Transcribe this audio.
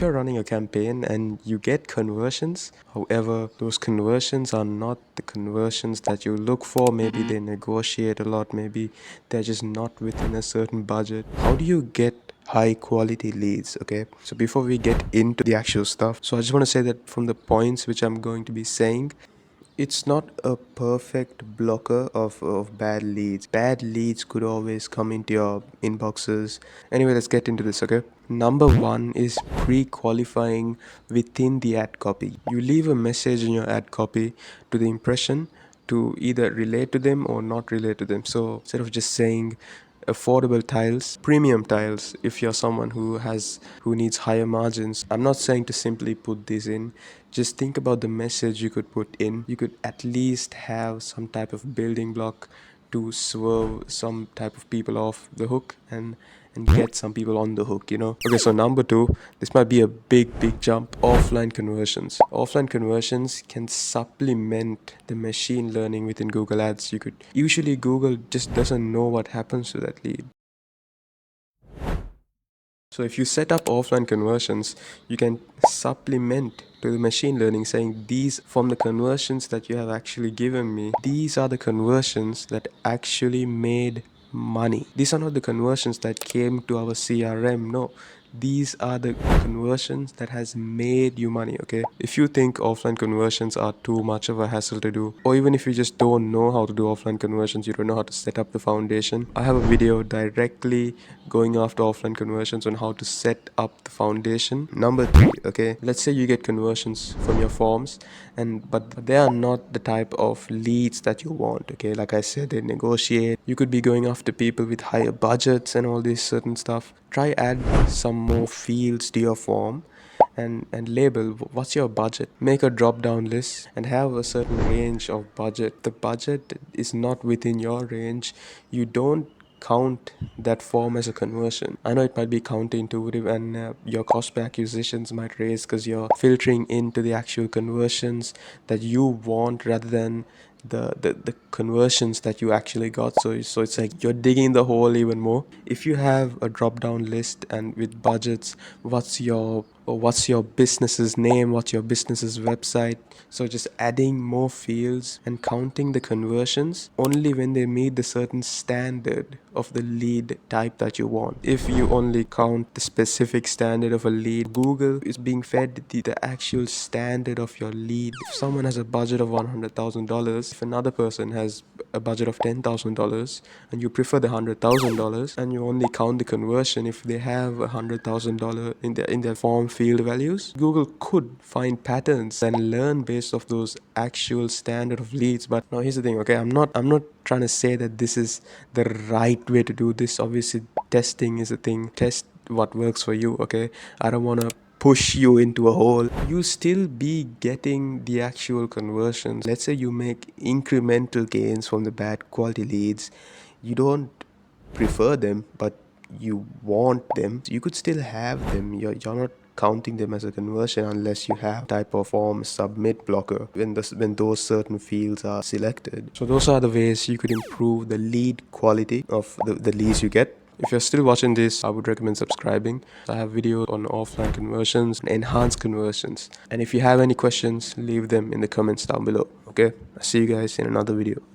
you're running a campaign and you get conversions, however, those conversions are not the conversions that you look for, maybe they negotiate a lot, maybe they're just not within a certain budget. How do you get high quality leads? Okay, so before we get into the actual stuff, so I just want to say that from the points which I'm going to be saying, it's not a perfect blocker of bad leads. Bad leads could always come into your inboxes. Anyway, let's get into this, okay? Number one is pre-qualifying within the ad copy. You leave a message in your ad copy to the impression to either relate to them or not relate to them. So instead of just saying affordable tiles, premium tiles, if you're someone who needs higher margins, I'm not saying to simply put this in. Just think about the message you could put in. You could at least have some type of building block to swerve some type of people off the hook and get some people on the hook, you know. Okay, so number two, this might be a big jump. Offline conversions. Offline conversions can supplement the machine learning within Google Ads. You could usually, Google just doesn't know what happens to that lead. So if you set up offline conversions, you can supplement to the machine learning saying, these from the conversions that you have actually given me, these are the conversions that actually made money. These are not the conversions that came to our CRM. No, these are the conversions that has made you money. Okay, if you think offline conversions are too much of a hassle to do, or even if you just don't know how to do offline conversions, you don't know how to set up the foundation, I have a video directly going after offline conversions on how to set up the foundation. Number three, okay, let's say you get conversions from your forms, but they are not the type of leads that you want. Okay, like I said, they negotiate. You could be going after people with higher budgets and all this certain stuff. Try add some more fields to your form and label what's your budget. Make a drop down list and have a certain range of budget. The budget is not within your range, you don't count that form as a conversion. I know it might be counterintuitive, and your cost per acquisitions might raise because you're filtering into the actual conversions that you want rather than the conversions that you actually got. So it's like you're digging the hole even more. If you have a drop down list and with budgets, what's your business's name, what's your business's website, so just adding more fields and counting the conversions only when they meet the certain standard of the lead type that you want. If you only count the specific standard of a lead, Google is being fed the actual standard of your lead. If someone has a budget of $100,000, if another person has a budget of $10,000 and you prefer the $100,000 and you only count the conversion if they have $100,000 in their form field values, Google could find patterns and learn based off those actual standard of leads. But now here's the thing, okay, I'm not trying to say that this is the right way to do this. Obviously testing is a thing. Test what works for you. Okay, I don't want to push you into a hole. You still be getting the actual conversions. Let's say you make incremental gains from the bad quality leads. You don't prefer them, but you want them. You could still have them. You're not counting them as a conversion unless you have type of form submit blocker when those certain fields are selected. So those are the ways you could improve the lead quality of the leads you get. If you're still watching this, I would recommend subscribing. I have videos on offline conversions and enhanced conversions. And if you have any questions, leave them in the comments down below. Okay, I'll see you guys in another video.